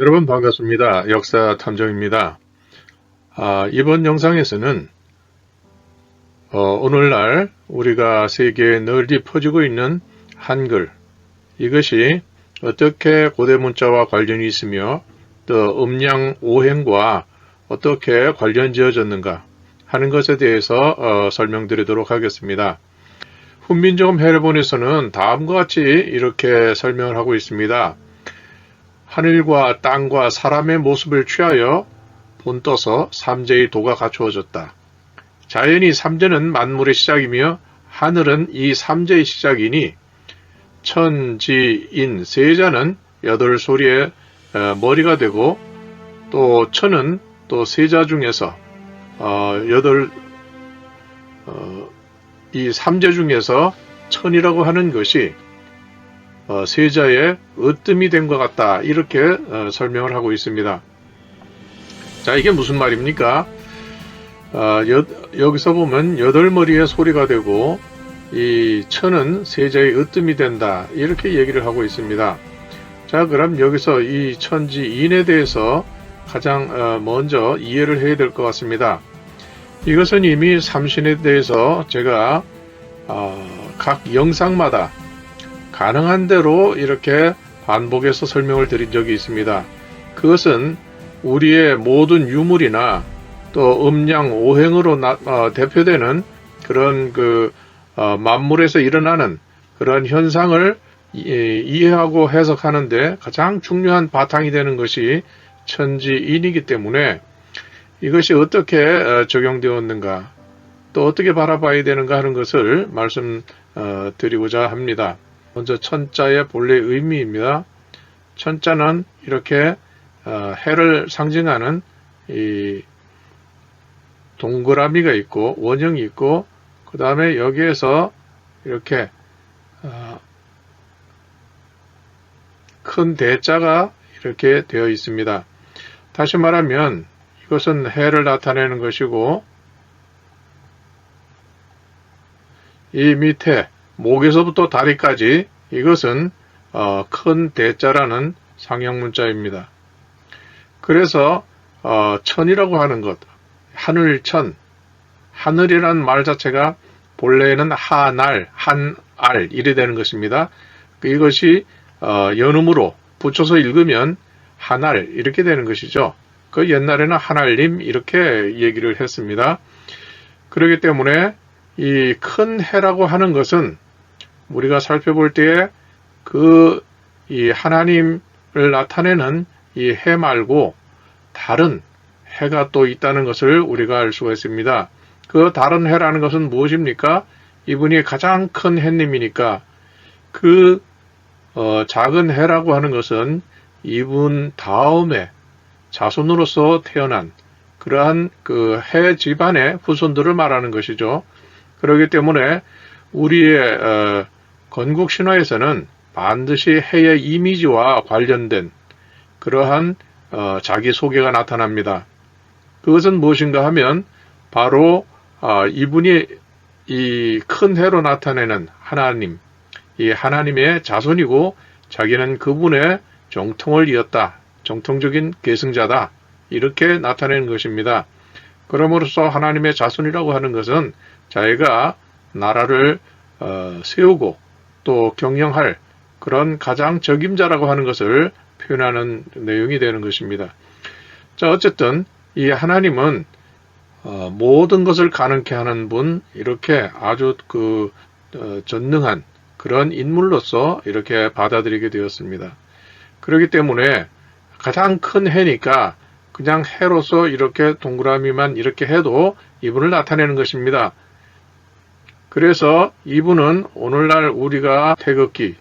여러분 반갑습니다. 역사 탐정입니다. 이번 영상에서는 오늘날 우리가 세계에 널리 퍼지고 있는 한글, 이것이 어떻게 고대 문자와 관련이 있으며 또 음양 오행과 어떻게 관련 지어졌는가 하는 것에 대해서 설명드리도록 하겠습니다. 훈민정음 해례본에서는 다음과 같이 이렇게 설명을 하고 있습니다. 하늘과 땅과 사람의 모습을 취하여 본떠서 삼재의 도가 갖추어졌다. 자연이 삼재는 만물의 시작이며 하늘은 이 삼재의 시작이니 천지인 세자는 여덟 소리의 머리가 되고 또 천은 또 세자 중에서 이 삼재 중에서 천이라고 하는 것이 세자의 으뜸이 된 것 같다. 이렇게 설명을 하고 있습니다. 자, 이게 무슨 말입니까? 여기서 보면 여덟 머리의 소리가 되고 이 천은 세자의 으뜸이 된다. 이렇게 얘기를 하고 있습니다. 자, 그럼 여기서 이 천지인에 대해서 가장 먼저 이해를 해야 될 것 같습니다. 이것은 이미 삼신에 대해서 제가 각 영상마다 가능한 대로 이렇게 반복해서 설명을 드린 적이 있습니다. 그것은 우리의 모든 유물이나 또 음양 오행으로 대표되는 그런 만물에서 일어나는 그런 현상을 이해하고 해석하는데 가장 중요한 바탕이 되는 것이 천지인이기 때문에 이것이 어떻게 적용되었는가 또 어떻게 바라봐야 되는가 하는 것을 말씀드리고자 합니다. 먼저 천자의 본래 의미입니다. 천자는 이렇게 해를 상징하는 이 동그라미가 있고 원형이 있고 그 다음에 여기에서 이렇게 큰 대자가 이렇게 되어 있습니다. 다시 말하면 이것은 해를 나타내는 것이고 이 밑에 목에서부터 다리까지 이것은 큰 대자라는 상형문자입니다. 그래서 천이라고 하는 것, 하늘천, 하늘이라는 말 자체가 본래에는 하날, 한알 이래 되는 것입니다. 이것이 연음으로 붙여서 읽으면 한알 이렇게 되는 것이죠. 그 옛날에는 하날님 이렇게 얘기를 했습니다. 그렇기 때문에 이 큰 해라고 하는 것은 우리가 살펴볼 때에 이 하나님을 나타내는 이 해 말고 다른 해가 또 있다는 것을 우리가 알 수가 있습니다. 그 다른 해라는 것은 무엇입니까? 이분이 가장 큰 해님이니까 작은 해라고 하는 것은 이분 다음에 자손으로서 태어난 그러한 해 집안의 후손들을 말하는 것이죠. 그렇기 때문에 우리의 건국 신화에서는 반드시 해의 이미지와 관련된 그러한 자기 소개가 나타납니다. 그것은 무엇인가 하면 바로 이분이 이 큰 해로 나타내는 하나님, 이 하나님의 자손이고 자기는 그분의 정통을 이었다. 정통적인 계승자다. 이렇게 나타내는 것입니다. 그러므로써 하나님의 자손이라고 하는 것은 자기가 나라를 세우고 또 경영할 그런 가장 적임자라고 하는 것을 표현하는 내용이 되는 것입니다. 자, 어쨌든 이 하나님은 모든 것을 가능케 하는 분, 이렇게 아주 전능한 그런 인물로서 이렇게 받아들이게 되었습니다. 그렇기 때문에 가장 큰 해니까 그냥 해로서 이렇게 동그라미만 이렇게 해도 이분을 나타내는 것입니다. 그래서 이분은 오늘날 우리가 태극기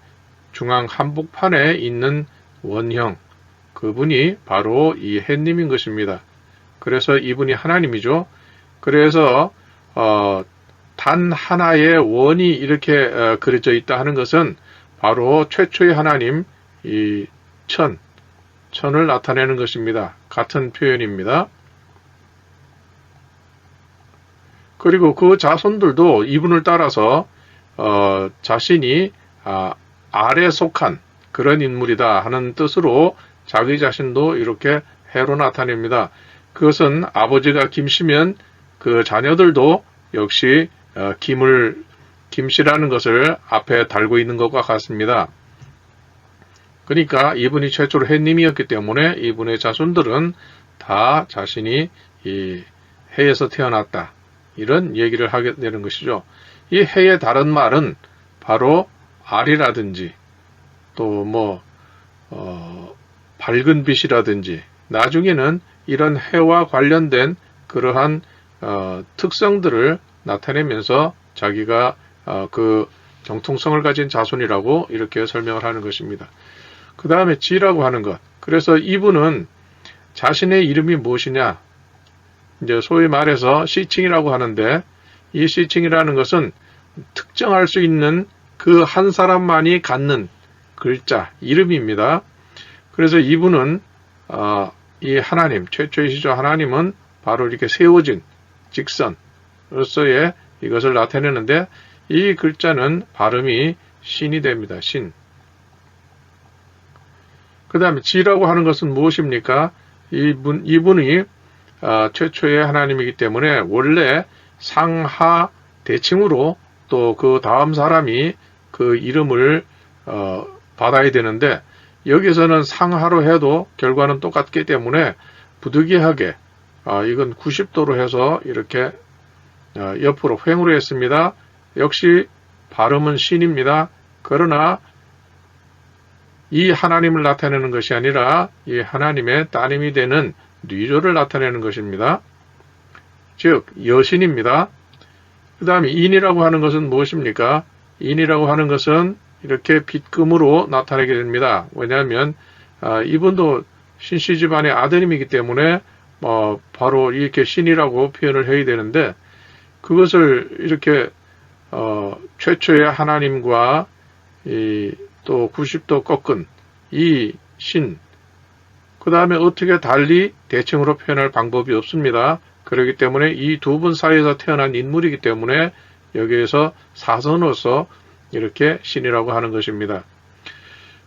중앙 한복판에 있는 원형, 그분이 바로 이 해님인 것입니다. 그래서 이분이 하나님이죠. 그래서 단 하나의 원이 이렇게 그려져 있다 하는 것은 바로 최초의 하나님 이 천을 나타내는 것입니다. 같은 표현입니다. 그리고 그 자손들도 이분을 따라서 자신이 아래 속한 그런 인물이다 하는 뜻으로 자기 자신도 이렇게 해로 나타냅니다. 그것은 아버지가 김씨면 그 자녀들도 역시 김씨라는 것을 앞에 달고 있는 것과 같습니다. 그러니까 이분이 최초로 해님이었기 때문에 이분의 자손들은 다 자신이 이 해에서 태어났다. 이런 얘기를 하게 되는 것이죠. 이 해의 다른 말은 바로 알이라든지 또 밝은 빛이라든지 나중에는 이런 해와 관련된 그러한 특성들을 나타내면서 자기가 그 정통성을 가진 자손이라고 이렇게 설명을 하는 것입니다. 그 다음에 지라고 하는 것. 그래서 이분은 자신의 이름이 무엇이냐? 이제 소위 말해서 시칭이라고 하는데 이 시칭이라는 것은 특정할 수 있는 그 한 사람만이 갖는 글자, 이름입니다. 그래서 이분은 이 하나님, 최초이시죠. 하나님은 바로 이렇게 세워진 직선으로서의 이것을 나타내는데 이 글자는 발음이 신이 됩니다. 신. 그 다음에 지라고 하는 것은 무엇입니까? 이분이 최초의 하나님이기 때문에 원래 상하 대칭으로 또 그 다음 사람이 그 이름을 받아야 되는데 여기서는 상하로 해도 결과는 똑같기 때문에 부득이하게 이건 90도로 해서 이렇게 옆으로 횡으로 했습니다. 역시 발음은 신입니다. 그러나 이 하나님을 나타내는 것이 아니라 이 하나님의 따님이 되는 뉘조를 나타내는 것입니다. 즉 여신입니다. 그 다음에 인이라고 하는 것은 무엇입니까? 인이라고 하는 것은 이렇게 빗금으로 나타내게 됩니다. 왜냐하면 이분도 신씨 집안의 아드님이기 때문에 바로 이렇게 신이라고 표현을 해야 되는데 그것을 이렇게 최초의 하나님과 또 90도 꺾은 이 신, 그 다음에 어떻게 달리 대칭으로 표현할 방법이 없습니다. 그렇기 때문에 이 두 분 사이에서 태어난 인물이기 때문에 여기에서 사선으로서 이렇게 신이라고 하는 것입니다.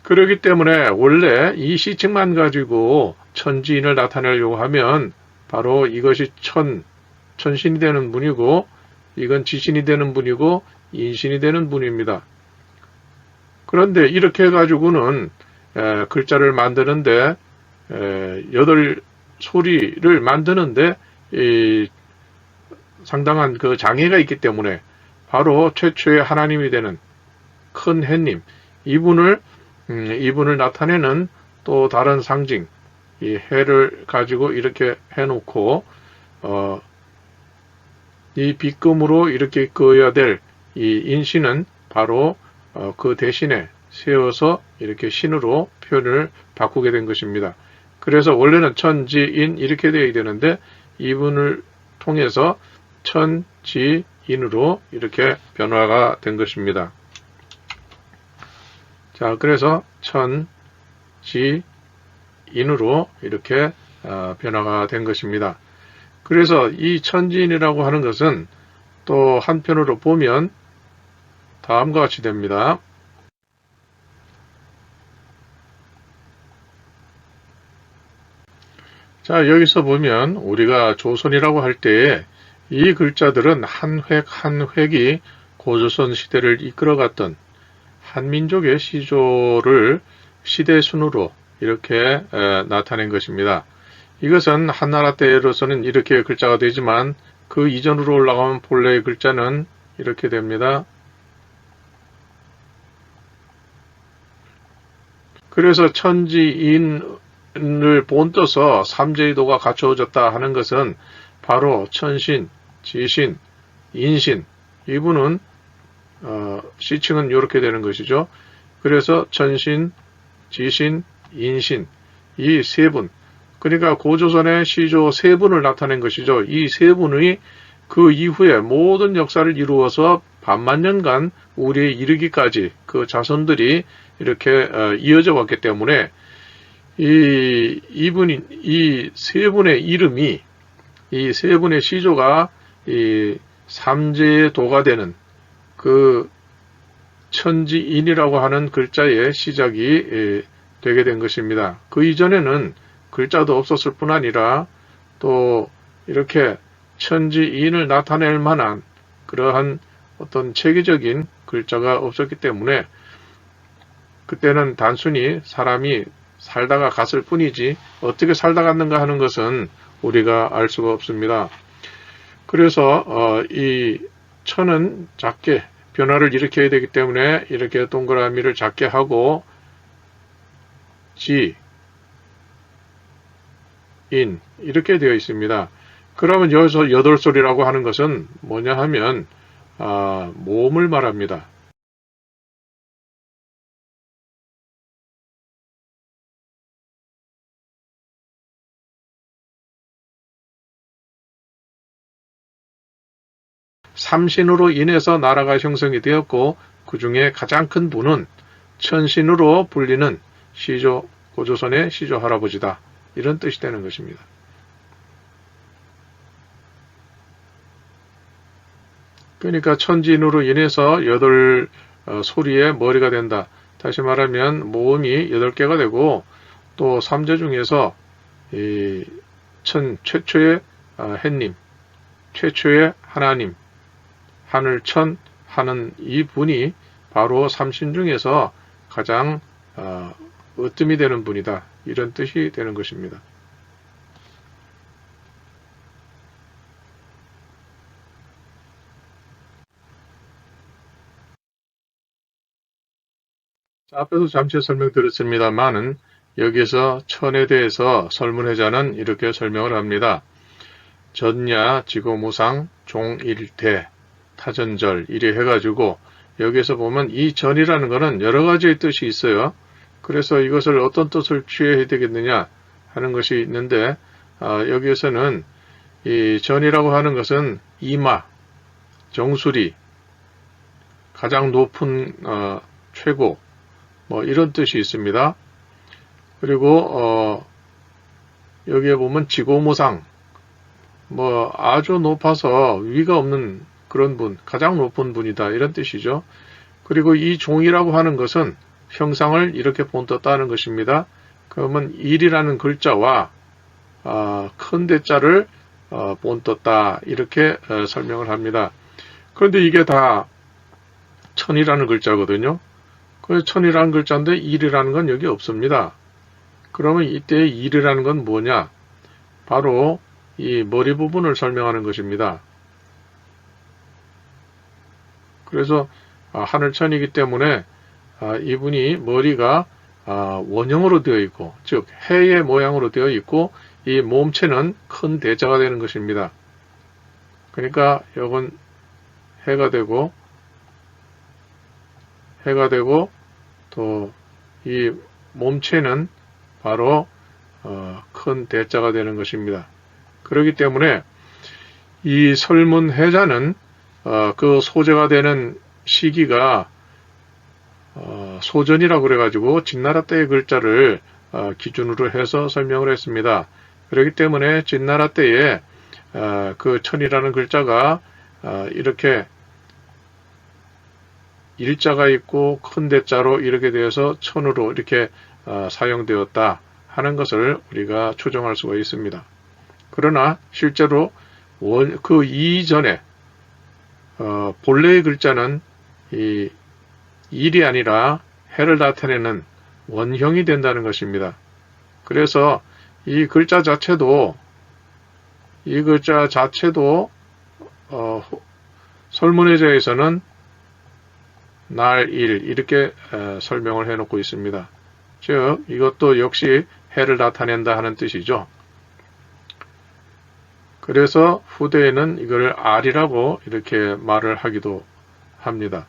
그렇기 때문에 원래 이 시칭만 가지고 천지인을 나타내려고 하면 바로 이것이 천신이 되는 분이고 이건 지신이 되는 분이고 인신이 되는 분입니다. 그런데 이렇게 해가지고는 글자를 만드는데 8소리를 만드는데 상당한 그 장애가 있기 때문에 바로 최초의 하나님이 되는 큰 해님 이분을 나타내는 또 다른 상징 이 해를 가지고 이렇게 해놓고 이 빗금으로 이렇게 그어야 될 이 인신은 바로 그 대신에 세워서 이렇게 신으로 표현을 바꾸게 된 것입니다. 그래서 원래는 천지인 이렇게 되어야 되는데 이분을 통해서 천지인으로 이렇게 변화가 된 것입니다. 자, 그래서 천지인으로 이렇게 변화가 된 것입니다. 그래서 이 천지인이라고 하는 것은 또 한편으로 보면 다음과 같이 됩니다. 자, 여기서 보면 우리가 조선이라고 할 때에 이 글자들은 한 획 한 획이 고조선 시대를 이끌어갔던 한민족의 시조를 시대순으로 이렇게 나타낸 것입니다. 이것은 한나라 때로서는 이렇게 글자가 되지만 그 이전으로 올라가면 본래의 글자는 이렇게 됩니다. 그래서 천지인을 본떠서 삼재의도가 갖춰졌다 하는 것은 바로 천신, 지신, 인신 이분은 시칭은 이렇게 되는 것이죠. 그래서 천신, 지신, 인신 이 세 분 그러니까 고조선의 시조 세 분을 나타낸 것이죠. 이 세 분의 그 이후에 모든 역사를 이루어서 반만년간 우리에 이르기까지 그 자손들이 이렇게 이어져 왔기 때문에 이 세 분의 이름이 이 세 분의 시조가 이 삼재의 도가 되는 그 천지인이라고 하는 글자의 시작이 되게 된 것입니다. 그 이전에는 글자도 없었을 뿐 아니라 또 이렇게 천지인을 나타낼 만한 그러한 어떤 체계적인 글자가 없었기 때문에 그때는 단순히 사람이 살다가 갔을 뿐이지 어떻게 살다 갔는가 하는 것은 우리가 알 수가 없습니다. 그래서 이 천은 작게 변화를 일으켜야 되기 때문에 이렇게 동그라미를 작게 하고 지, 인 이렇게 되어 있습니다. 그러면 여기서 여덟소리라고 하는 것은 뭐냐 하면 모음을 말합니다. 삼신으로 인해서 나라가 형성이 되었고 그 중에 가장 큰 분은 천신으로 불리는 시조, 고조선의 시조 할아버지다. 이런 뜻이 되는 것입니다. 그러니까 천진으로 인해서 여덟 소리의 머리가 된다. 다시 말하면 모음이 8개가 되고 또 삼재 중에서 이 천 최초의 햇님, 최초의 하나님, 하늘천 하는 이 분이 바로 삼신 중에서 가장 으뜸이 되는 분이다. 이런 뜻이 되는 것입니다. 자, 앞에서 잠시 설명드렸습니다만은 여기서 천에 대해서 설문회자는 이렇게 설명을 합니다. 전야, 지고무상, 종일대, 타전절 이래 해가지고 여기서 보면 이 전이라는 것은 여러 가지의 뜻이 있어요. 그래서 이것을 어떤 뜻을 취해야 되겠느냐 하는 것이 있는데 여기에서는 이 전이라고 하는 것은 이마, 정수리, 가장 높은 최고 뭐 이런 뜻이 있습니다. 그리고 여기에 보면 지고무상 뭐 아주 높아서 위가 없는 그런 분, 가장 높은 분이다 이런 뜻이죠. 그리고 이 종이라고 하는 것은 형상을 이렇게 본떴다는 것입니다. 그러면 일이라는 글자와 큰 대자를 본떴다 이렇게 설명을 합니다. 그런데 이게 다 천이라는 글자거든요. 그래서 천이라는 글자인데 일이라는 건 여기 없습니다. 그러면 이때 일이라는 건 뭐냐? 바로 이 머리 부분을 설명하는 것입니다. 그래서 하늘천이기 때문에 이분이 머리가 원형으로 되어 있고 즉 해의 모양으로 되어 있고 이 몸체는 큰 대자가 되는 것입니다. 그러니까 이건 해가 되고 또 이 몸체는 바로 큰 대자가 되는 것입니다. 그렇기 때문에 이 설문해자는 그 소재가 되는 시기가 소전이라고 그래가지고 진나라 때의 글자를 기준으로 해서 설명을 했습니다. 그렇기 때문에 진나라 때에 그 천이라는 글자가 이렇게 일자가 있고 큰 대자로 이렇게 되어서 천으로 이렇게 사용되었다 하는 것을 우리가 추정할 수가 있습니다. 그러나 실제로 그 이전에 본래의 글자는 이 일이 아니라 해를 나타내는 원형이 된다는 것입니다. 그래서 이 글자 자체도 설문해자에서는 날, 일 이렇게 설명을 해놓고 있습니다. 즉 이것도 역시 해를 나타낸다 하는 뜻이죠. 그래서 후대에는 이걸 알이라고 이렇게 말을 하기도 합니다.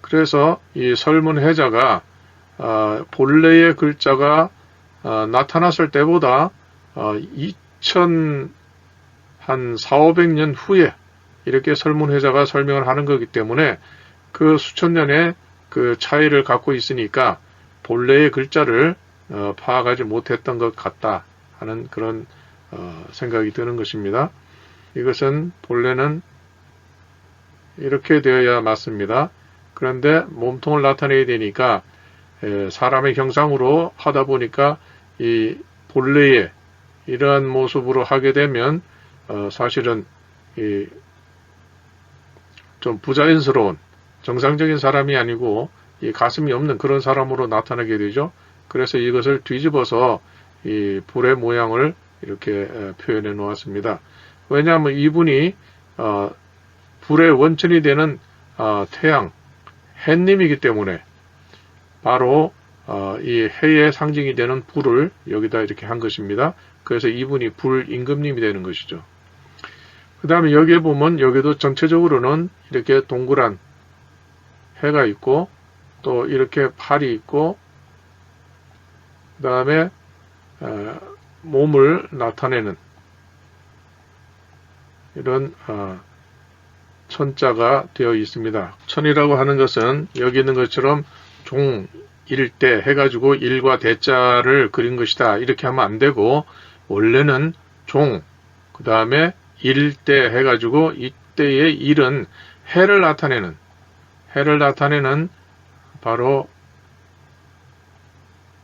그래서 이 설문해자가 본래의 글자가 나타났을 때보다 2000 한 400~500년 후에 이렇게 설문해자가 설명을 하는 거기 때문에 그 수천 년의 그 차이를 갖고 있으니까 본래의 글자를 파악하지 못했던 것 같다 하는 그런 생각이 드는 것입니다. 이것은 본래는 이렇게 되어야 맞습니다. 그런데 몸통을 나타내야 되니까 사람의 형상으로 하다 보니까 이 본래의 이러한 모습으로 하게 되면 사실은 좀 부자연스러운 정상적인 사람이 아니고 이 가슴이 없는 그런 사람으로 나타나게 되죠. 그래서 이것을 뒤집어서 이 불의 모양을 이렇게 표현해 놓았습니다. 왜냐하면 이분이 불의 원천이 되는 태양, 햇님이기 때문에 바로 이 해의 상징이 되는 불을 여기다 이렇게 한 것입니다. 그래서 이분이 불 임금님이 되는 것이죠. 그 다음에 여기에 보면 여기도 전체적으로는 이렇게 동그란 해가 있고 또 이렇게 팔이 있고 그 다음에 몸을 나타내는 이런 천자가 되어 있습니다. 천이라고 하는 것은 여기 있는 것처럼 종, 일대 해가지고 일과 대자를 그린 것이다 이렇게 하면 안 되고 원래는 종, 그 다음에 일대 해가지고 이때의 일은 해를 나타내는 바로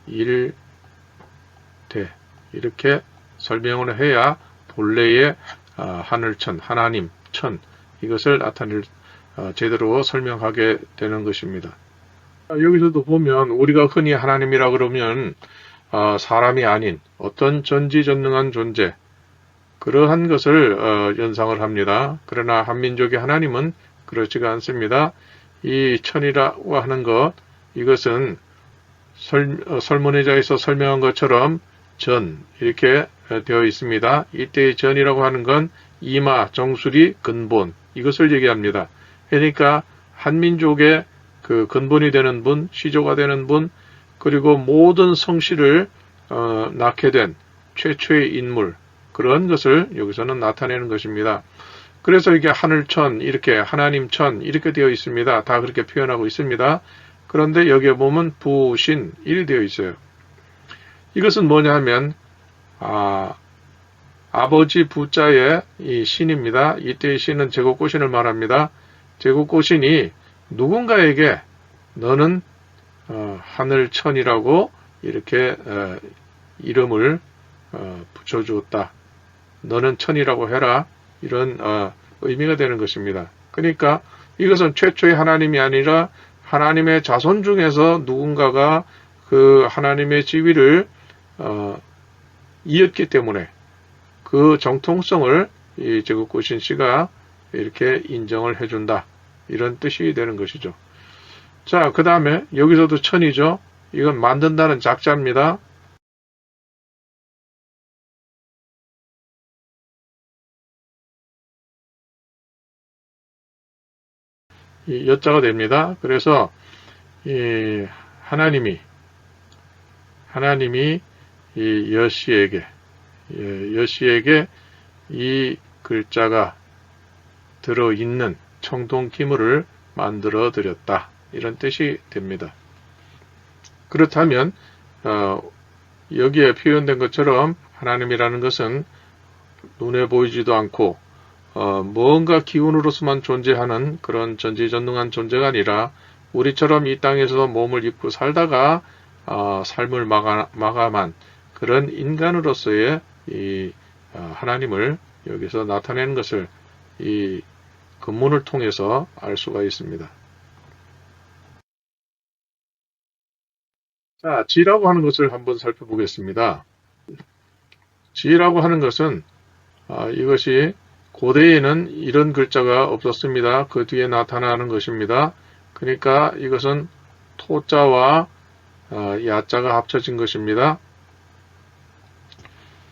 일대 이렇게 설명을 해야 본래의 하늘천, 하나님, 천 이것을 제대로 설명하게 되는 것입니다. 여기서도 보면 우리가 흔히 하나님이라 그러면 사람이 아닌 어떤 전지전능한 존재 그러한 것을 연상을 합니다. 그러나 한민족의 하나님은 그렇지가 않습니다. 이 천이라고 하는 것 이것은 설문의자에서 설명한 것처럼 전 이렇게 되어 있습니다. 이때의 전이라고 하는 건 이마, 정수리, 근본 이것을 얘기합니다. 그러니까 한민족의 그 근본이 되는 분, 시조가 되는 분, 그리고 모든 성씨를 낳게 된 최초의 인물 그런 것을 여기서는 나타내는 것입니다. 그래서 이게 하늘천, 이렇게 하나님천 이렇게 되어 있습니다. 다 그렇게 표현하고 있습니다. 그런데 여기에 보면 부신 일이 되어 있어요. 이것은 뭐냐 하면 아버지 부자의 이 신입니다. 이때의 신은 제국고신을 말합니다. 제국고신이 누군가에게 너는 하늘천이라고 이렇게 이름을 붙여주었다. 너는 천이라고 해라. 이런 의미가 되는 것입니다. 그러니까 이것은 최초의 하나님이 아니라 하나님의 자손 중에서 누군가가 그 하나님의 지위를 이었기 때문에 그 정통성을 이 제국고신 씨가 이렇게 인정을 해준다. 이런 뜻이 되는 것이죠. 자, 그 다음에 여기서도 천이죠. 이건 만든다는 작자입니다. 이 여자가 됩니다. 그래서 이 하나님이 이 여씨에게 이 글자가 들어있는 청동기물을 만들어 드렸다. 이런 뜻이 됩니다. 그렇다면 여기에 표현된 것처럼 하나님이라는 것은 눈에 보이지도 않고 뭔가 기운으로서만 존재하는 그런 전지전능한 존재가 아니라 우리처럼 이 땅에서 몸을 입고 살다가 삶을 마감한 그런 인간으로서의 이 하나님을 여기서 나타내는 것을 이 근문을 통해서 알 수가 있습니다. 자, 지라고 하는 것을 한번 살펴보겠습니다. 지라고 하는 것은 이것이 고대에는 이런 글자가 없었습니다. 그 뒤에 나타나는 것입니다. 그러니까 이것은 토자와 야자가 합쳐진 것입니다.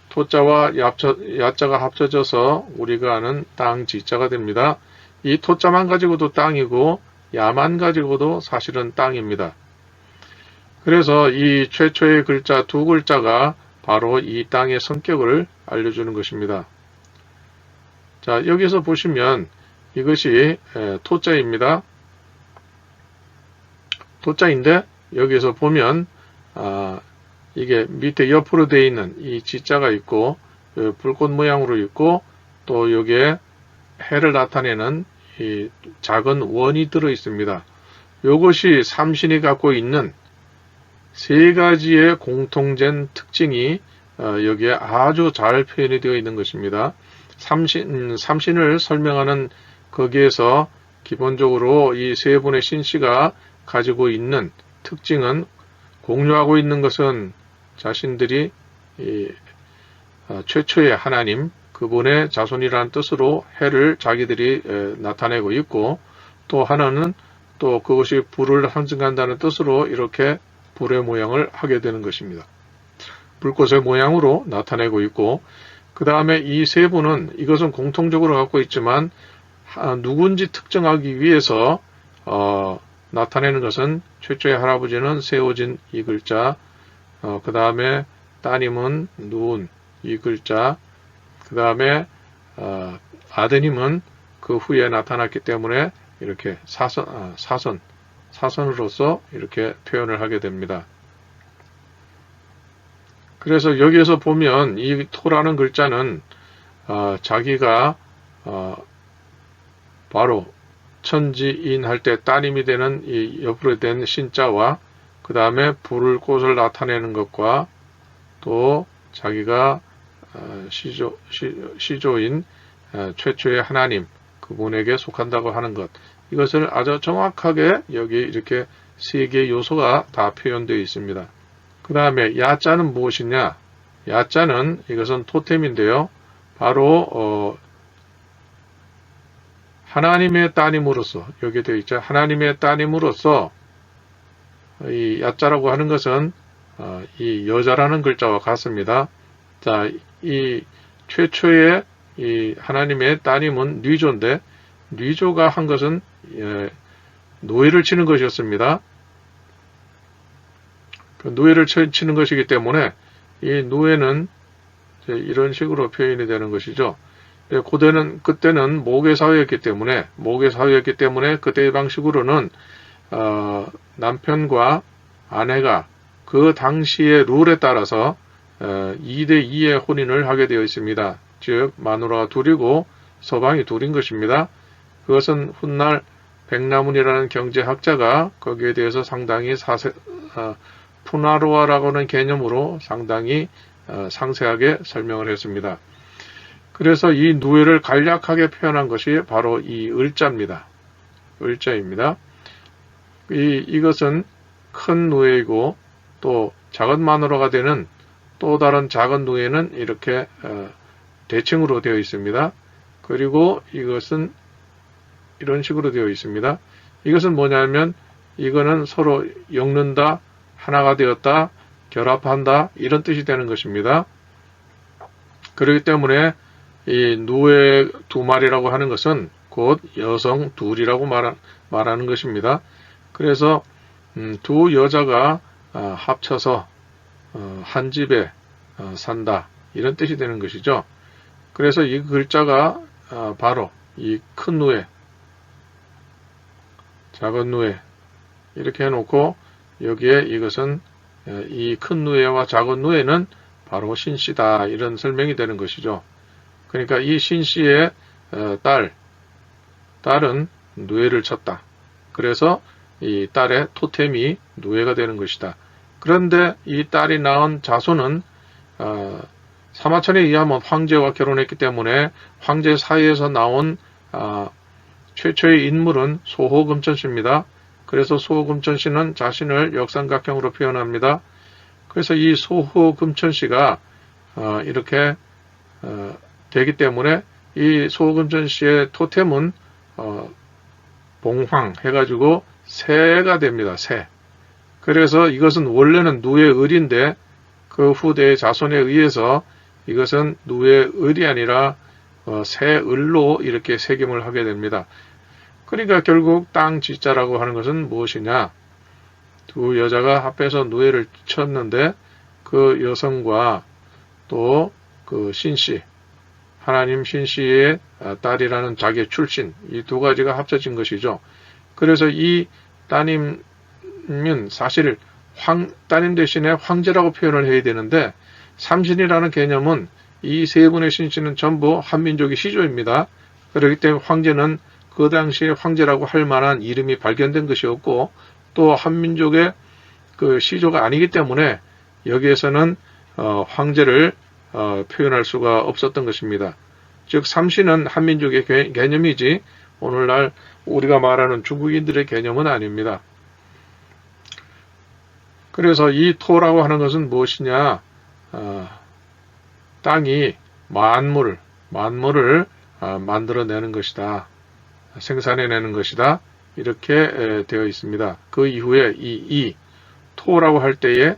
토자와 야자가 합쳐져서 우리가 아는 땅 지자가 됩니다. 이 토자만 가지고도 땅이고 야만 가지고도 사실은 땅입니다. 그래서 이 최초의 글자 두 글자가 바로 이 땅의 성격을 알려주는 것입니다. 자, 여기서 보시면 이것이 토자입니다. 토자인데 여기서 보면 이게 밑에 옆으로 되어 있는 이 지자가 있고 불꽃 모양으로 있고 또 여기에 해를 나타내는 이 작은 원이 들어 있습니다. 이것이 삼신이 갖고 있는 세 가지의 공통된 특징이 여기에 아주 잘 표현이 되어 있는 것입니다. 삼신을 설명하는 거기에서 기본적으로 이 세 분의 신씨가 가지고 있는 특징은, 공유하고 있는 것은 자신들이 최초의 하나님, 그분의 자손이라는 뜻으로 해를 자기들이 나타내고 있고, 또 하나는 또 그것이 불을 상징한다는 뜻으로 이렇게 불의 모양을 하게 되는 것입니다. 불꽃의 모양으로 나타내고 있고, 그 다음에 이 세 분은 이것은 공통적으로 갖고 있지만 누군지 특정하기 위해서 나타내는 것은, 최초의 할아버지는 세워진 이 글자, 그 다음에 따님은 누운 이 글자, 그 다음에 아드님은 그 후에 나타났기 때문에 이렇게 사선으로서 이렇게 표현을 하게 됩니다. 그래서 여기에서 보면 이 토라는 글자는 자기가 바로 천지인 할 때 따님이 되는 이 옆으로 된 신자와, 그 다음에 불을 꽃을 나타내는 것과, 또 자기가 시조인 최초의 하나님, 그분에게 속한다고 하는 것, 이것을 아주 정확하게 여기 이렇게 세 개의 요소가 다 표현되어 있습니다. 그 다음에 야자는 무엇이냐? 야자는 이것은 토템인데요. 바로 하나님의 따님으로서, 여기 되어 있죠. 하나님의 따님으로서 이 야자라고 하는 것은 이 여자라는 글자와 같습니다. 자, 이 최초의 이 하나님의 따님은 뉘조인데, 뉘조가 한 것은 노예를 치는 것이었습니다. 그 노예를 치는 것이기 때문에 이 노예는 이런 식으로 표현이 되는 것이죠. 그때는 모계 사회였기 때문에 그때의 방식으로는 남편과 아내가 그 당시의 룰에 따라서 2대2의 혼인을 하게 되어 있습니다. 즉 마누라가 둘이고 서방이 둘인 것입니다. 그것은 훗날 백나문이라는 경제학자가 거기에 대해서 상당히 푸나로아라고 하는 개념으로 상당히 상세하게 설명을 했습니다. 그래서 이 누에를 간략하게 표현한 것이 바로 이 을자입니다. 을자입니다. 이것은 큰 누에이고, 또 작은 마누라가 되는 또 다른 작은 누에는 이렇게 대칭으로 되어 있습니다. 그리고 이것은 이런 식으로 되어 있습니다. 이것은 뭐냐면, 이거는 서로 엮는다, 하나가 되었다, 결합한다, 이런 뜻이 되는 것입니다. 그렇기 때문에 이 누에 두 마리라고 하는 것은 곧 여성 둘이라고 말하는 것입니다. 그래서 두 여자가 합쳐서 한 집에 산다, 이런 뜻이 되는 것이죠. 그래서 이 글자가 바로 이 큰 누에, 작은 누에 이렇게 해놓고, 여기에 이것은 이 큰 누에와 작은 누에는 바로 신씨다, 이런 설명이 되는 것이죠. 그러니까 이 신씨의 딸은 누에를 쳤다. 그래서 이 딸의 토템이 누에가 되는 것이다. 그런데 이 딸이 낳은 자손은 사마천에 의하면 황제와 결혼했기 때문에 황제 사이에서 나온 최초의 인물은 소호금천씨입니다. 그래서 소호금천씨는 자신을 역삼각형으로 표현합니다. 그래서 이 소호금천씨가 이렇게 되기 때문에 이 소호금천씨의 토템은 봉황 해가지고 새가 됩니다. 새. 그래서 이것은 원래는 누의 을인데 그 후대의 자손에 의해서 이것은 누의 을이 아니라 새 을로 이렇게 새김을 하게 됩니다. 그러니까 결국 땅 지자라고 하는 것은 무엇이냐? 두 여자가 합해서 누에를 쳤는데 그 여성과 또 그 신씨, 하나님 신씨의 딸이라는 자기의 출신, 이 두 가지가 합쳐진 것이죠. 그래서 이 따님은 사실 따님 대신에 황제라고 표현을 해야 되는데, 삼신이라는 개념은 이 세 분의 신씨는 전부 한민족의 시조입니다. 그렇기 때문에 황제는 그 당시에 황제라고 할 만한 이름이 발견된 것이었고, 또 한민족의 그 시조가 아니기 때문에 여기에서는 황제를 표현할 수가 없었던 것입니다. 즉 삼시는 한민족의 개념이지 오늘날 우리가 말하는 중국인들의 개념은 아닙니다. 그래서 이 토라고 하는 것은 무엇이냐? 땅이 만물을 만들어내는 것이다. 생산해내는 것이다. 이렇게 되어 있습니다. 그 이후에 이 토라고 할 때에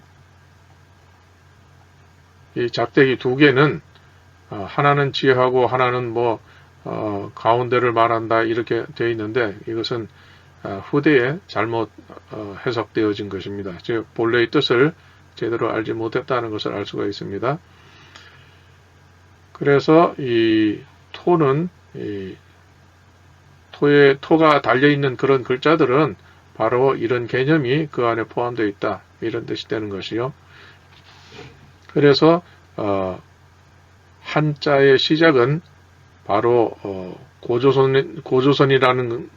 이 작대기 두 개는 하나는 지혜하고 하나는 가운데를 말한다 이렇게 되어 있는데 이것은 후대에 잘못 해석되어진 것입니다. 즉 본래의 뜻을 제대로 알지 못했다는 것을 알 수가 있습니다. 그래서 이 토는 토가 달려있는 그런 글자들은 바로 이런 개념이 그 안에 포함되어 있다. 이런 뜻이 되는 것이요. 그래서 한자의 시작은 바로 고조선이라는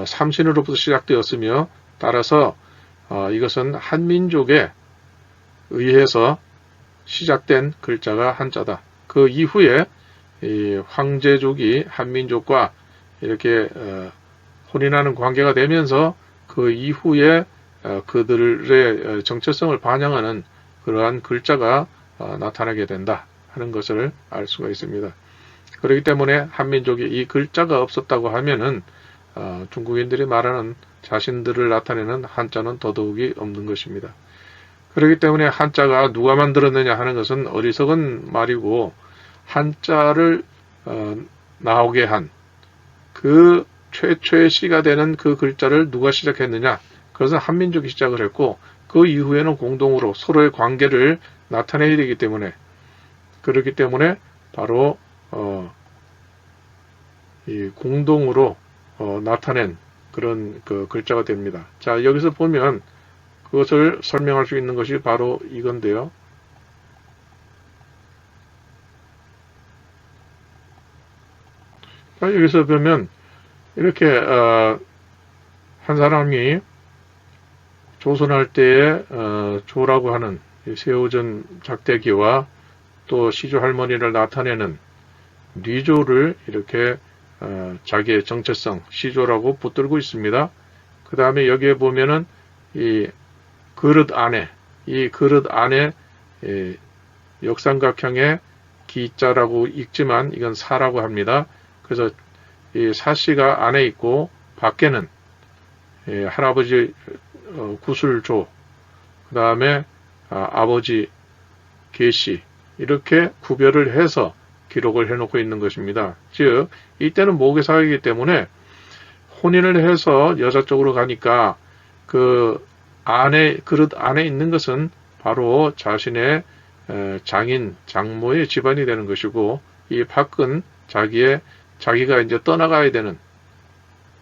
삼신으로부터 시작되었으며 따라서 이것은 한민족에 의해서 시작된 글자가 한자다. 그 이후에 이 황제족이 한민족과 이렇게 혼인하는 관계가 되면서 그 이후에 그들의 정체성을 반영하는 그러한 글자가 나타나게 된다 하는 것을 알 수가 있습니다. 그렇기 때문에 한민족이 이 글자가 없었다고 하면은 중국인들이 말하는 자신들을 나타내는 한자는 더더욱이 없는 것입니다. 그렇기 때문에 한자가 누가 만들었느냐 하는 것은 어리석은 말이고 한자를 나오게 한 그 최초의 시가 되는 그 글자를 누가 시작했느냐? 그것은 한민족이 시작을 했고 그 이후에는 공동으로 서로의 관계를 나타내야 되기 때문에 그렇기 때문에 바로 이 공동으로 나타낸 그런 그 글자가 됩니다. 자, 여기서 보면 그것을 설명할 수 있는 것이 바로 이건데요. 여기서 보면 이렇게 한 사람이 조선할 때에 조라고 하는 세우전 작대기와 또 시조 할머니를 나타내는 뉘조를 이렇게 자기의 정체성 시조라고 붙들고 있습니다. 그 다음에 여기에 보면은 이 그릇 안에 역삼각형의 기자라고 읽지만 이건 사라고 합니다. 그래서 이 사씨가 안에 있고 밖에는 할아버지 구술조, 그 다음에 아버지 계씨 이렇게 구별을 해서 기록을 해놓고 있는 것입니다. 즉 이때는 모계사회이기 때문에 혼인을 해서 여자 쪽으로 가니까 그 안에 그릇 안에 있는 것은 바로 자신의 장인 장모의 집안이 되는 것이고 이 밖은 자기가 이제 떠나가야 되는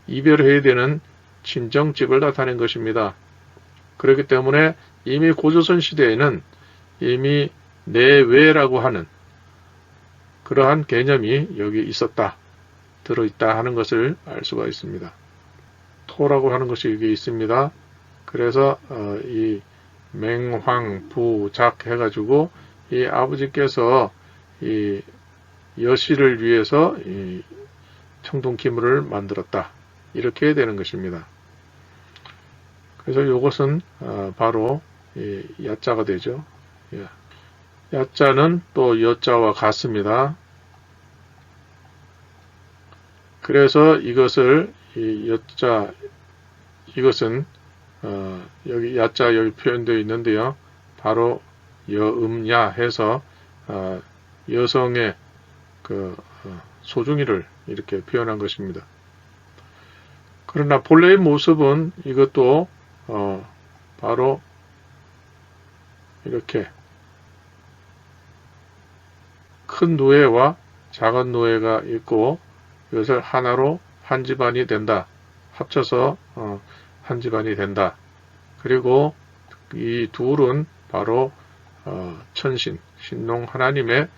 이별해야 되는 친정집을 나타낸 것입니다. 그렇기 때문에 이미 고조선 시대에는 이미 내외라고 하는 그러한 개념이 여기 있었다, 들어있다 하는 것을 알 수가 있습니다. 토라고 하는 것이 여기 있습니다. 그래서 이 맹황부작 해가지고 이 아버지께서 이 여씨를 위해서 이 청동기물을 만들었다. 이렇게 되는 것입니다. 그래서 이것은 바로 이 야자가 되죠. 야자는 또 여자와 같습니다. 그래서 이것을 이것은 여기 야자 여기 표현되어 있는데요. 바로 여음야 해서 여성의 그 소중이를 이렇게 표현한 것입니다. 그러나 본래의 모습은 이것도 바로 이렇게 큰 노예와 작은 노예가 있고 이것을 하나로 한 집안이 된다. 합쳐서 한 집안이 된다. 그리고 이 둘은 바로 천신, 신농 하나님의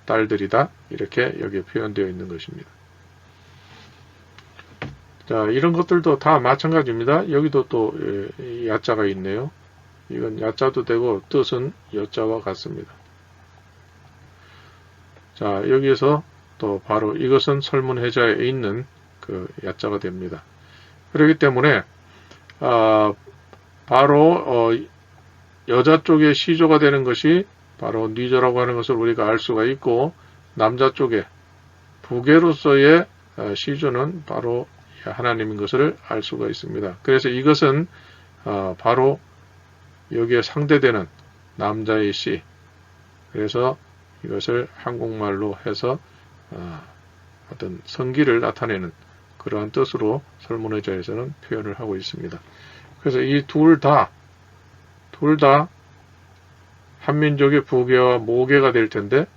딸들이다. 이렇게 여기에 표현되어 있는 것입니다. 자, 이런 것들도 다 마찬가지입니다. 여기도 또 야자가 있네요. 이건 야자도 되고 뜻은 여자와 같습니다. 자, 여기에서 또 바로 이것은 설문해자에 있는 그 야자가 됩니다. 그렇기 때문에 바로 여자 쪽에 시조가 되는 것이 바로 니조라고 하는 것을 우리가 알 수가 있고, 남자 쪽에 부계로서의 시조는 바로 하나님인 것을 알 수가 있습니다. 그래서 이것은 바로 여기에 상대되는 남자의 시, 그래서 이것을 한국말로 해서 어떤 성기를 나타내는 그러한 뜻으로 설문의자에서는 표현을 하고 있습니다. 그래서 이 둘 다 한민족의 부계와 모계가 될 텐데,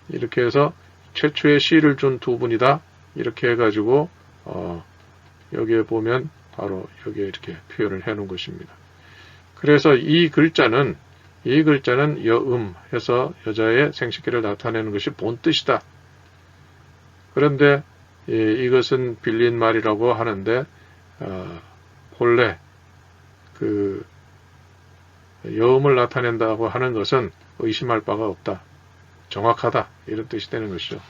이렇게 해서 최초의 시를 준 두 분이다, 이렇게 해가지고 여기에 보면 바로 여기에 이렇게 표현을 해 놓은 것입니다. 그래서 이 글자는 여음 해서 여자의 생식기를 나타내는 것이 본뜻이다. 그런데 이것은 빌린 말이라고 하는데 본래 그 여음을 나타낸다고 하는 것은 의심할 바가 없다, 정확하다, 이런 뜻이 되는 것이죠.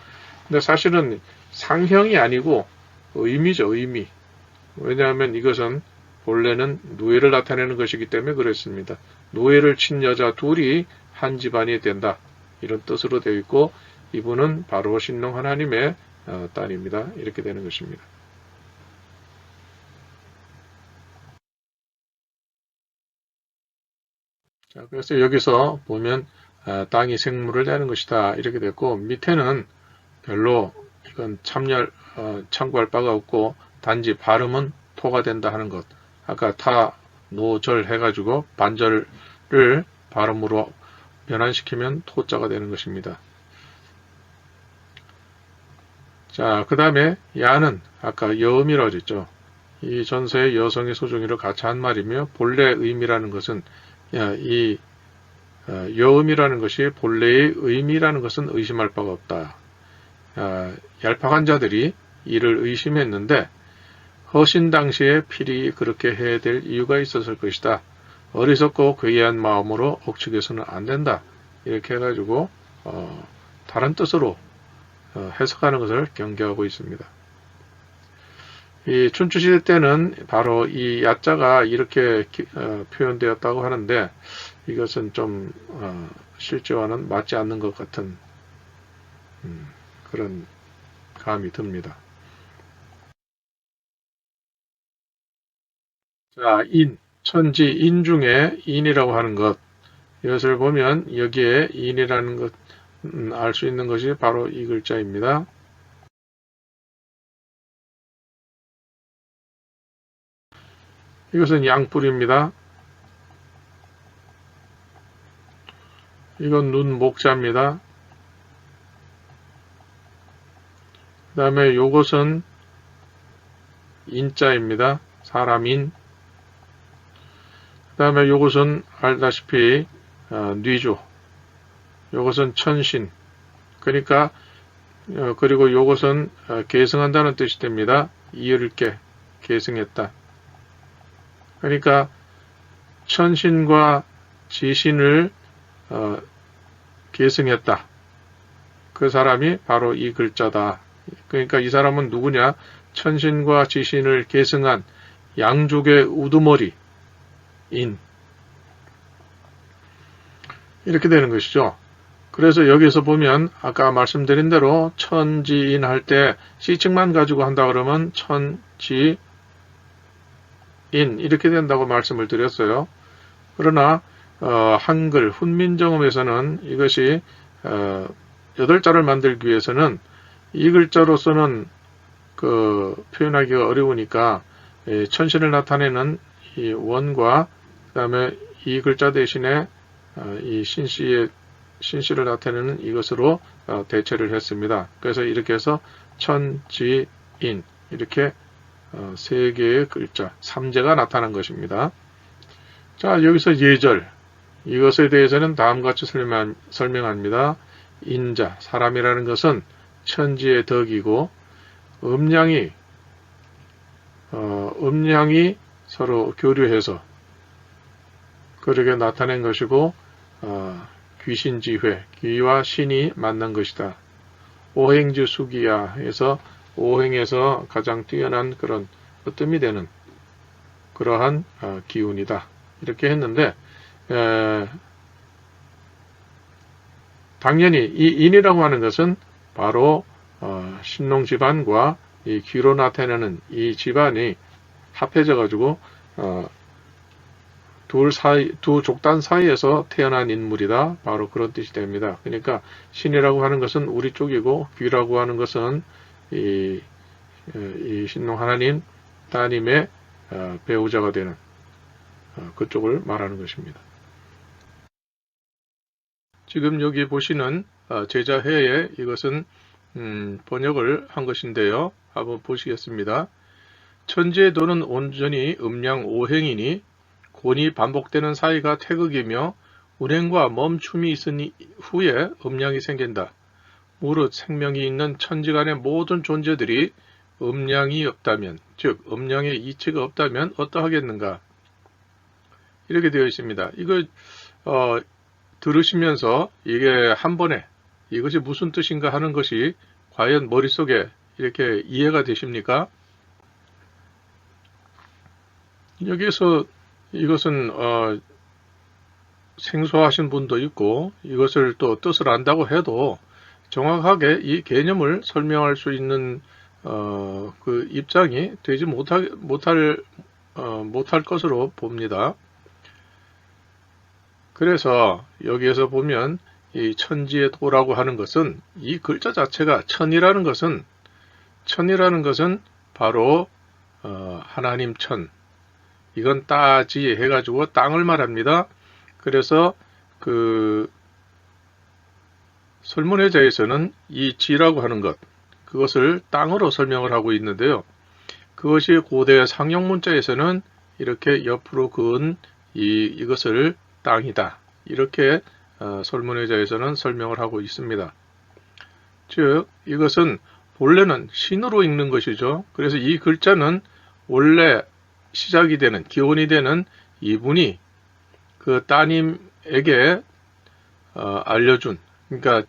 근데 사실은 상형이 아니고 의미죠, 의미. 왜냐하면 이것은 본래는 누에를 나타내는 것이기 때문에 그랬습니다. 누에를 친 여자 둘이 한 집안이 된다, 이런 뜻으로 되어 있고, 이분은 바로 신령 하나님의 딸입니다. 이렇게 되는 것입니다. 자, 그래서 여기서 보면 땅이 생물을 내는 것이다, 이렇게 됐고, 밑에는 별로 이건 참고할 바가 없고, 단지 발음은 토가 된다 하는 것. 아까 타, 노, 절 해가지고 반절을 발음으로 변환시키면 토자가 되는 것입니다. 자, 그 다음에 야는 아까 여음이라고 했죠. 이 전서의 여성의 소중이를 같이 한 말이며, 본래 의미라는 것은 이 여음이라는 것이 본래의 의미라는 것은 의심할 바가 없다. 얄팍한 자들이 이를 의심했는데 허신 당시에 필히 그렇게 해야 될 이유가 있었을 것이다. 어리석고 괴이한 마음으로 억측해서는 안 된다. 이렇게 해가지고 다른 뜻으로 해석하는 것을 경계하고 있습니다. 이 춘추시대 때는 바로 이 야자가 이렇게 표현되었다고 하는데, 이것은 좀 실제와는 맞지 않는 것 같은 그런 감이 듭니다. 자, 천지 인 중에 인이라고 하는 것, 이것을 보면 여기에 인이라는 것 알 수 있는 것이 바로 이 글자입니다. 이것은 양뿔입니다. 이건 눈 목자입니다. 그 다음에 요것은 인자입니다. 사람인. 그 다음에 요것은 알다시피 뉘조. 요것은 천신. 그러니까 그리고 요것은 계승한다는 뜻이 됩니다. 이을게, 계승했다. 그러니까 천신과 지신을 계승했다. 그 사람이 바로 이 글자다. 그러니까 이 사람은 누구냐? 천신과 지신을 계승한 양족의 우두머리 인, 이렇게 되는 것이죠. 그래서 여기서 보면 아까 말씀드린 대로 천지인 할 때 시측만 가지고 한다 그러면 천지인 이렇게 된다고 말씀을 드렸어요. 그러나 한글 훈민정음에서는 이것이 8자를 만들기 위해서는 이 글자로서는 표현하기가 어려우니까 천신을 나타내는 이 원과 그 다음에 이 글자 대신에 이 신씨를 나타내는 이것으로 대체를 했습니다. 그래서 이렇게 해서 천지인 이렇게 3개의 글자 3제가 나타난 것입니다. 자, 여기서 예절, 이것에 대해서는 다음과 같이 설명합니다. 인자, 사람이라는 것은 천지의 덕이고 음양이 음양이 서로 교류해서 그렇게 나타낸 것이고 귀신지회, 귀와 신이 만난 것이다. 오행주 수기야 해서 오행에서 가장 뛰어난 그런 으뜸이 되는 그러한 기운이다. 이렇게 했는데 당연히 이 인이라고 하는 것은 바로 신농 집안과 이 귀로 나타내는 이 집안이 합해져 가지고 두 족단 사이에서 태어난 인물이다. 바로 그런 뜻이 됩니다. 그러니까 신이라고 하는 것은 우리 쪽이고 귀라고 하는 것은 이 신농 하나님 따님의 배우자가 되는 그쪽을 말하는 것입니다. 지금 여기 보시는 제자해에 이것은 번역을 한 것인데요. 한번 보시겠습니다. 천지의 도는 온전히 음양 오행이니 곤이 반복되는 사이가 태극이며 운행과 멈춤이 있으니 후에 음양이 생긴다. 무릇 생명이 있는 천지간의 모든 존재들이 음양이 없다면, 즉 음양의 이치가 없다면 어떠하겠는가? 이렇게 되어 있습니다. 이거 들으시면서 이게 한 번에 이것이 무슨 뜻인가 하는 것이 과연 머릿속에 이렇게 이해가 되십니까? 여기서 이것은 생소하신 분도 있고 이것을 또 뜻을 안다고 해도 정확하게 이 개념을 설명할 수 있는 그 입장이 되지 못할 것으로 봅니다. 그래서 여기에서 보면 이 천지의 도라고 하는 것은 이 글자 자체가 천이라는 것은 바로 하나님 천, 이건 따지 해가지고 땅을 말합니다. 그래서 그 설문해자에서는 이 지라고 하는 것, 그것을 땅으로 설명을 하고 있는데요. 그것이 고대 상용문자에서는 이렇게 옆으로 그은 이것을 땅이다. 이렇게 설문해자에서는 설명을 하고 있습니다. 즉 이것은 본래는 신으로 읽는 것이죠. 그래서 이 글자는 원래 시작이 되는, 기원이 되는 이분이 그 따님에게 알려준, 그러니까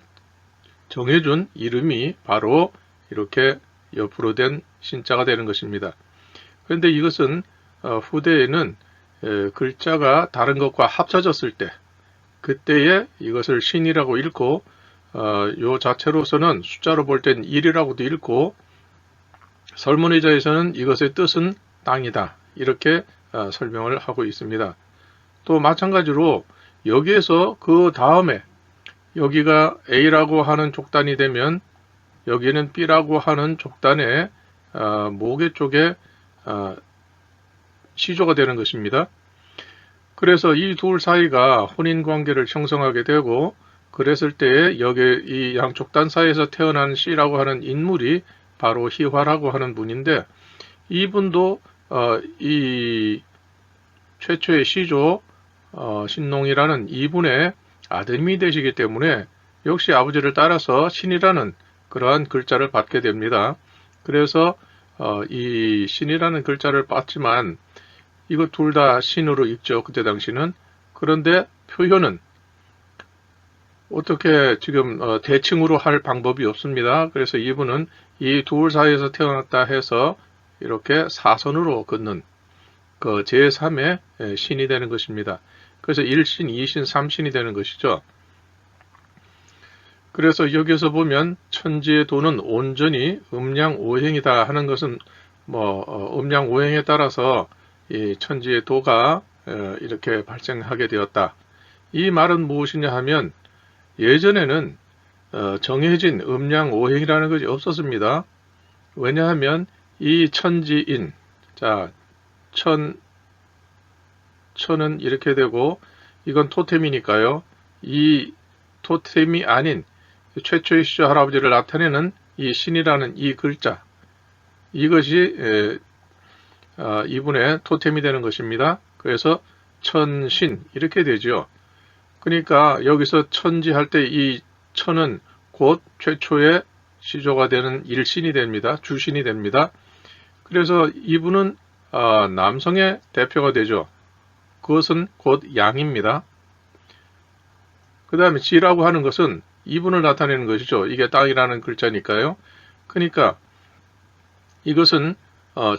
정해준 이름이 바로 이렇게 옆으로 된 신자가 되는 것입니다. 그런데 이것은 후대에는 글자가 다른 것과 합쳐졌을 때, 그때에 이것을 신이라고 읽고 요 자체로서는 숫자로 볼 땐 1이라고도 읽고 설문의자에서는 이것의 뜻은 땅이다. 이렇게 설명을 하고 있습니다. 또 마찬가지로 여기에서 그 다음에 여기가 A라고 하는 족단이 되면 여기는 B라고 하는 족단의 모계 쪽에 시조가 되는 것입니다. 그래서 이 둘 사이가 혼인관계를 형성하게 되고 그랬을 때에 여기 이 양족단 사이에서 태어난 C라고 하는 인물이 바로 희화라고 하는 분인데 이분도 이 최초의 시조 신농이라는 이분의 아드님이 되시기 때문에 역시 아버지를 따라서 신이라는 그러한 글자를 받게 됩니다. 그래서 이 신이라는 글자를 받지만 이거 둘 다 신으로 읽죠. 그때 당시는. 그런데 표현은 어떻게 지금 대칭으로 할 방법이 없습니다. 그래서 이분은 이 둘 사이에서 태어났다 해서 이렇게 사선으로 긋는 그 제3의 신이 되는 것입니다. 그래서 1신, 2신, 3신이 되는 것이죠. 그래서 여기서 보면 천지의 도는 온전히 음양오행이다 하는 것은 음양오행에 따라서 이 천지의 도가 이렇게 발생하게 되었다. 이 말은 무엇이냐 하면 예전에는 정해진 음양오행이라는 것이 없었습니다. 왜냐하면 이 천지인, 자, 천은 이렇게 되고 이건 토템이니까요. 이 토템이 아닌 최초의 시조 할아버지를 나타내는 이 신이라는 이 글자, 이것이 이분의 토템이 되는 것입니다. 그래서 천신 이렇게 되죠. 그러니까 여기서 천지 할 때 이 천은 곧 최초의 시조가 되는 일신이 됩니다. 주신이 됩니다. 그래서 이분은 남성의 대표가 되죠. 그것은 곧 양입니다. 그 다음에 지라고 하는 것은 이분을 나타내는 것이죠. 이게 땅이라는 글자니까요. 그러니까 이것은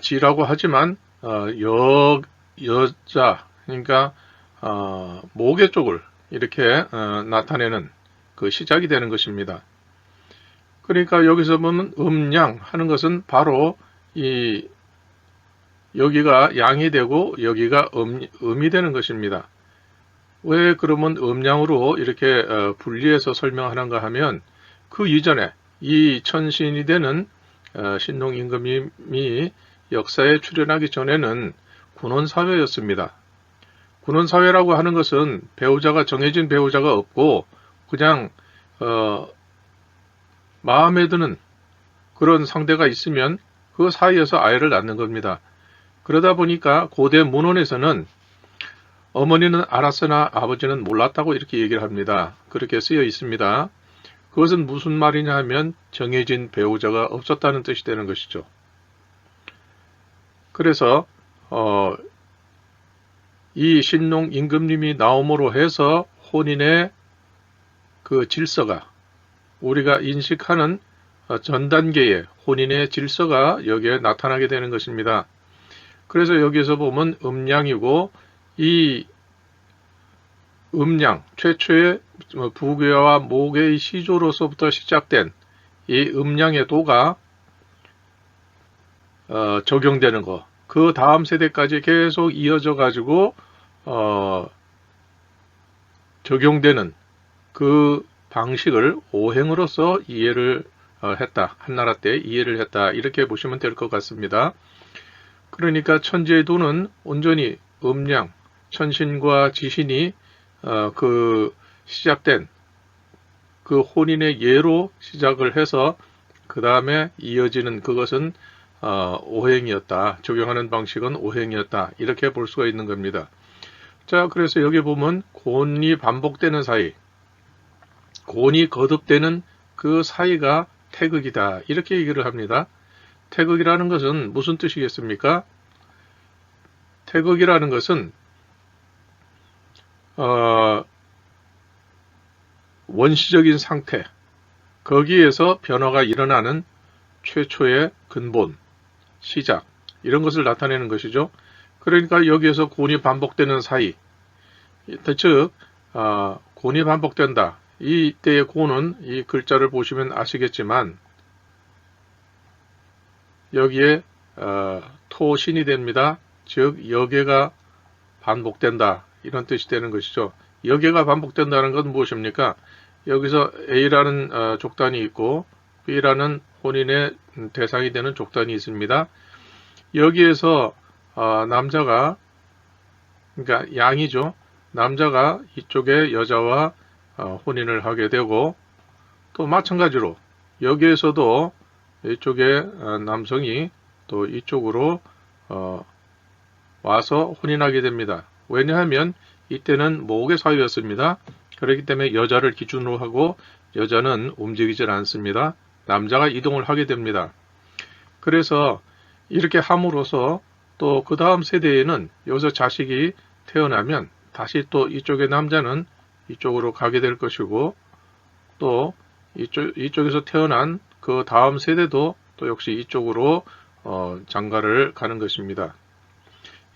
지라고 하지만 여자, 그러니까 모계 쪽을 이렇게 나타내는 그 시작이 되는 것입니다. 그러니까 여기서 보면 음양 하는 것은 바로 여기가 양이 되고 여기가 음이 되는 것입니다. 왜 그러면 음양으로 이렇게 분리해서 설명하는가 하면 그 이전에 이 천신이 되는 신농임금님이 역사에 출현하기 전에는 군원사회였습니다. 군원사회라고 하는 것은 정해진 배우자가 없고 그냥 마음에 드는 그런 상대가 있으면 그 사이에서 아이를 낳는 겁니다. 그러다 보니까 고대 문헌에서는 어머니는 알았으나 아버지는 몰랐다고 이렇게 얘기를 합니다. 그렇게 쓰여 있습니다. 그것은 무슨 말이냐 하면 정해진 배우자가 없었다는 뜻이 되는 것이죠. 그래서 이 신농 임금님이 나옴으로 해서 혼인의 그 질서가 우리가 인식하는 전 단계의 혼인의 질서가 여기에 나타나게 되는 것입니다. 그래서 여기서 보면 음양이고 이 음양, 최초의 부괴와 모계의 시조로서부터 시작된 이 음양의 도가 적용되는 것, 그 다음 세대까지 계속 이어져 가지고 적용되는 그 방식을 오행으로서 이해를 했다. 한나라 때 이해를 했다. 이렇게 보시면 될 것 같습니다. 그러니까 천지의 도는 온전히 음양, 천신과 지신이 그 시작된 그 혼인의 예로 시작을 해서 그 다음에 이어지는 그것은 오행이었다. 적용하는 방식은 오행이었다. 이렇게 볼 수가 있는 겁니다. 자, 그래서 여기 보면 곤이 반복되는 사이, 곤이 거듭되는 그 사이가 태극이다. 이렇게 얘기를 합니다. 태극이라는 것은 무슨 뜻이겠습니까? 태극이라는 것은 원시적인 상태, 거기에서 변화가 일어나는 최초의 근본, 시작, 이런 것을 나타내는 것이죠. 그러니까 여기에서 곤이 반복되는 사이, 즉 곤이 반복된다. 이때의 곤은 이 글자를 보시면 아시겠지만 여기에 토신이 됩니다. 즉 여계가 반복된다. 이런 뜻이 되는 것이죠. 여계가 반복된다는 건 무엇입니까? 여기서 A라는 족단이 있고 B라는 혼인의 대상이 되는 족단이 있습니다. 여기에서 남자가, 그러니까 양이죠. 남자가 이쪽에 여자와 혼인을 하게 되고, 또 마찬가지로 여기에서도 이쪽에 남성이 또 이쪽으로 와서 혼인하게 됩니다. 왜냐하면 이때는 모계 사회였습니다. 그렇기 때문에 여자를 기준으로 하고 여자는 움직이질 않습니다. 남자가 이동을 하게 됩니다. 그래서 이렇게 함으로써 또 그 다음 세대에는 여기서 자식이 태어나면 다시 또 이쪽의 남자는 이쪽으로 가게 될 것이고, 또 이쪽에서 태어난 그 다음 세대도 또 역시 이쪽으로 장가를 가는 것입니다.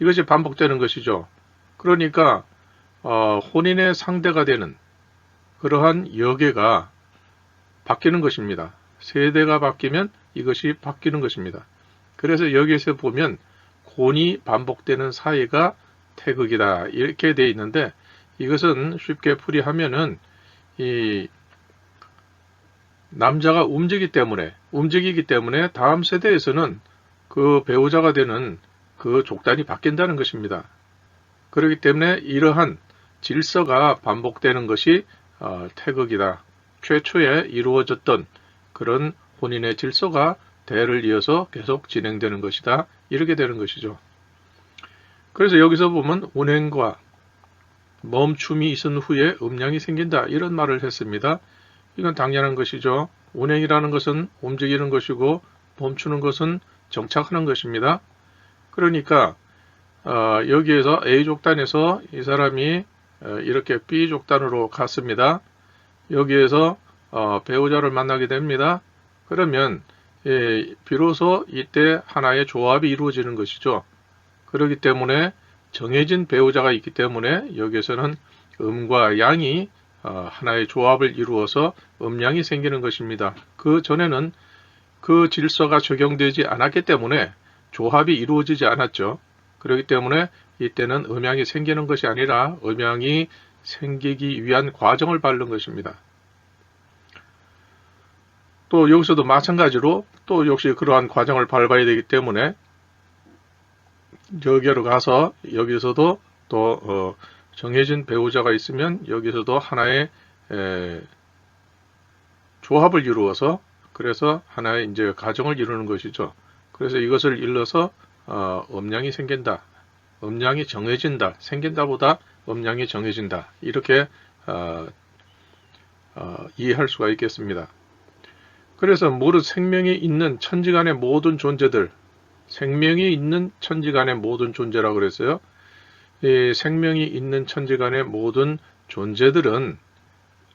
이것이 반복되는 것이죠. 그러니까 혼인의 상대가 되는 그러한 여계가 바뀌는 것입니다. 세대가 바뀌면 이것이 바뀌는 것입니다. 그래서 여기에서 보면 곤이 반복되는 사이가 태극이다. 이렇게 되어 있는데, 이것은 쉽게 풀이하면은 이 남자가 움직이기 때문에 다음 세대에서는 그 배우자가 되는 그 족단이 바뀐다는 것입니다. 그렇기 때문에 이러한 질서가 반복되는 것이 태극이다. 최초에 이루어졌던 그런 혼인의 질서가 대를 이어서 계속 진행되는 것이다. 이렇게 되는 것이죠. 그래서 여기서 보면 운행과 멈춤이 있은 후에 음양이 생긴다. 이런 말을 했습니다. 이건 당연한 것이죠. 운행이라는 것은 움직이는 것이고 멈추는 것은 정착하는 것입니다. 그러니까 여기에서 A족단에서 이 사람이 이렇게 B족단으로 갔습니다. 여기에서 배우자를 만나게 됩니다. 그러면 비로소 이때 하나의 조합이 이루어지는 것이죠. 그렇기 때문에 정해진 배우자가 있기 때문에 여기에서는 음과 양이 하나의 조합을 이루어서 음양이 생기는 것입니다. 그 전에는 그 질서가 적용되지 않았기 때문에 조합이 이루어지지 않았죠. 그렇기 때문에 이때는 음양이 생기는 것이 아니라 음양이 생기기 위한 과정을 밟는 것입니다. 또 여기서도 마찬가지로 또 역시 그러한 과정을 밟아야 되기 때문에 여기로 가서 여기서도 또 정해진 배우자가 있으면 여기서도 하나의 조합을 이루어서 그래서 하나의 이제 가정을 이루는 것이죠. 그래서 이것을 일러서 음양이 생긴다. 음양이 정해진다. 생긴다보다 음양이 정해진다. 이렇게 이해할 수가 있겠습니다. 그래서 무릇 생명이 있는 천지간의 모든 존재들, 생명이 있는 천지간의 모든 존재라고 그랬어요. 이 생명이 있는 천지간의 모든 존재들은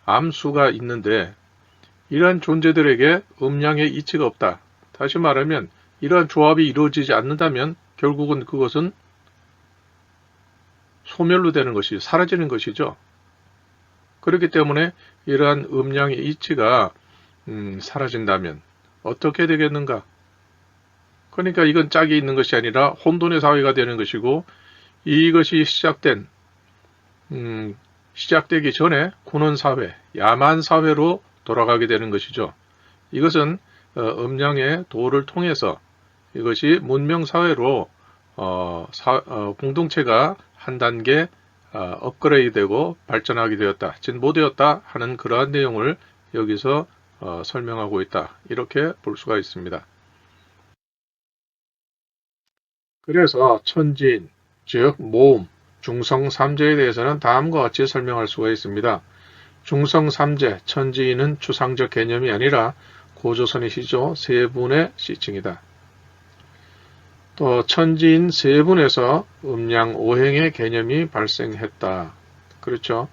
암수가 있는데 이러한 존재들에게 음양의 이치가 없다. 다시 말하면 이러한 조합이 이루어지지 않는다면 결국은 그것은 소멸로 되는 것이 사라지는 것이죠. 그렇기 때문에 이러한 음양의 이치가 사라진다면 어떻게 되겠는가? 그러니까 이건 짝이 있는 것이 아니라 혼돈의 사회가 되는 것이고 이것이 시작되기 전에 군원사회, 야만사회로 돌아가게 되는 것이죠. 이것은 음양의 도를 통해서 이것이 문명사회로 공동체가 한 단계 업그레이드되고 발전하게 되었다, 진보되었다 하는 그러한 내용을 여기서 설명하고 있다. 이렇게 볼 수가 있습니다. 그래서 천지인, 즉 모음, 중성삼재에 대해서는 다음과 같이 설명할 수가 있습니다. 중성삼재, 천지인은 추상적 개념이 아니라 고조선의 시조 세 분의 시칭이다. 또 천지인 세 분에서 음양오행의 개념이 발생했다. 그렇죠.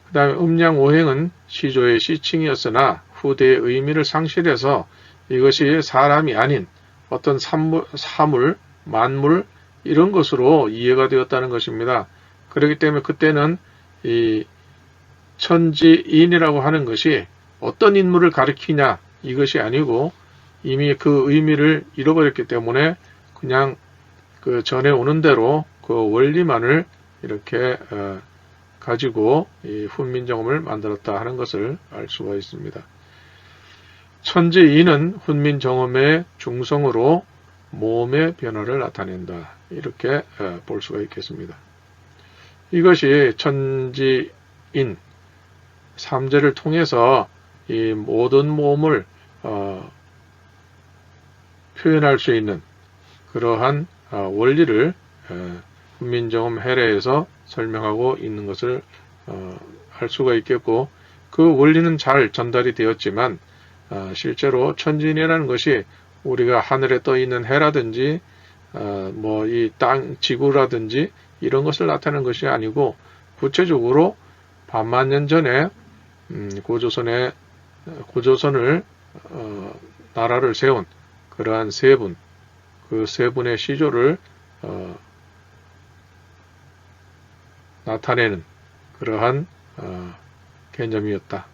그 다음에 음양오행은 시조의 시칭이었으나 후대의 의미를 상실해서 이것이 사람이 아닌 어떤 사물, 만물 이런 것으로 이해가 되었다는 것입니다. 그렇기 때문에 그때는 이 천지인이라고 하는 것이 어떤 인물을 가리키냐 이것이 아니고 이미 그 의미를 잃어버렸기 때문에 그냥 그 전에 오는 대로 그 원리만을 이렇게 가지고 이 훈민정음을 만들었다 하는 것을 알 수가 있습니다. 천지인은 훈민정음의 중성으로 모음의 변화를 나타낸다. 이렇게 볼 수가 있겠습니다. 이것이 천지인 삼재를 통해서 이 모든 모음을 표현할 수 있는 그러한 원리를 훈민정음 해례에서 설명하고 있는 것을 알 수가 있겠고 그 원리는 잘 전달이 되었지만 실제로 천지인이라는 것이 우리가 하늘에 떠 있는 해라든지 뭐 이 땅 지구라든지 이런 것을 나타내는 것이 아니고 구체적으로 반만 년 전에 고조선을 나라를 세운 그러한 세 분, 그 세 분의 시조를 나타내는 그러한 개념이었다.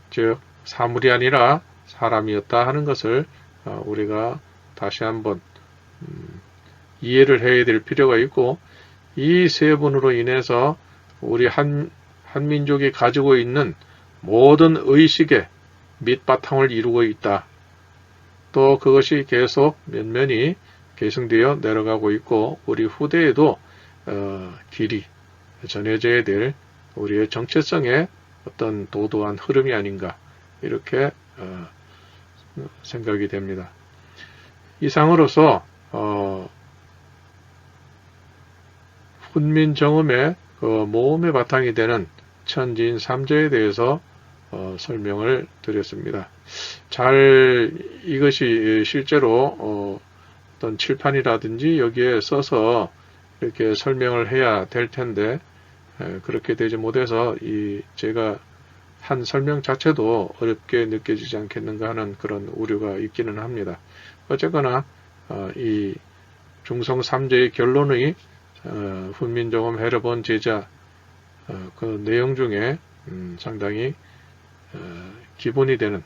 즉 사물이 아니라 사람이었다 하는 것을 우리가 다시 한번 이해를 해야 될 필요가 있고 이 세 분으로 인해서 우리 한민족이 가지고 있는 모든 의식의 밑바탕을 이루고 있다. 또 그것이 계속 면면이 계승되어 내려가고 있고 우리 후대에도 길이 전해져야 될 우리의 정체성의 어떤 도도한 흐름이 아닌가 이렇게 생각이 됩니다. 이상으로서 훈민정음의 그 모음의 바탕이 되는 천지인 삼재에 대해서 설명을 드렸습니다. 잘 이것이 실제로 어떤 칠판이라든지 여기에 써서 이렇게 설명을 해야 될 텐데 그렇게 되지 못해서 제가 한 설명 자체도 어렵게 느껴지지 않겠는가 하는 그런 우려가 있기는 합니다. 어쨌거나 이 중성 3제의 결론의 훈민정음 해려본 제자 그 내용 중에 상당히 기본이 되는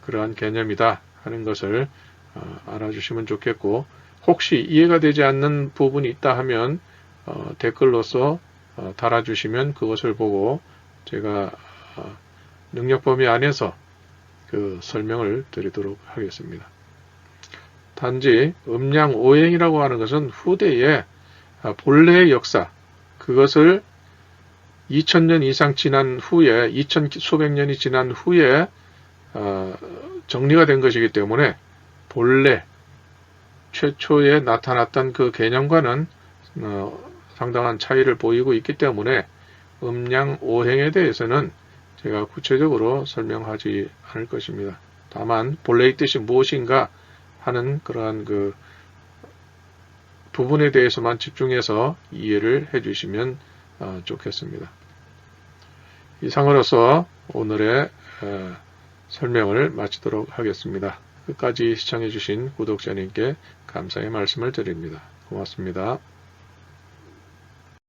그러한 개념이다 하는 것을 알아주시면 좋겠고, 혹시 이해가 되지 않는 부분이 있다 하면 댓글로서 달아주시면 그것을 보고 제가 능력 범위 안에서 그 설명을 드리도록 하겠습니다. 단지 음양 오행이라고 하는 것은 후대의 본래의 역사, 그것을 2000년 이상 지난 후에, 2000 수백 년이 지난 후에 정리가 된 것이기 때문에 본래 최초에 나타났던 그 개념과는 상당한 차이를 보이고 있기 때문에 음양 오행에 대해서는 제가 구체적으로 설명하지 않을 것입니다. 다만 본래의 뜻이 무엇인가 하는 그러한 그 부분에 대해서만 집중해서 이해를 해주시면 좋겠습니다. 이상으로서 오늘의 설명을 마치도록 하겠습니다. 끝까지 시청해주신 구독자님께 감사의 말씀을 드립니다. 고맙습니다.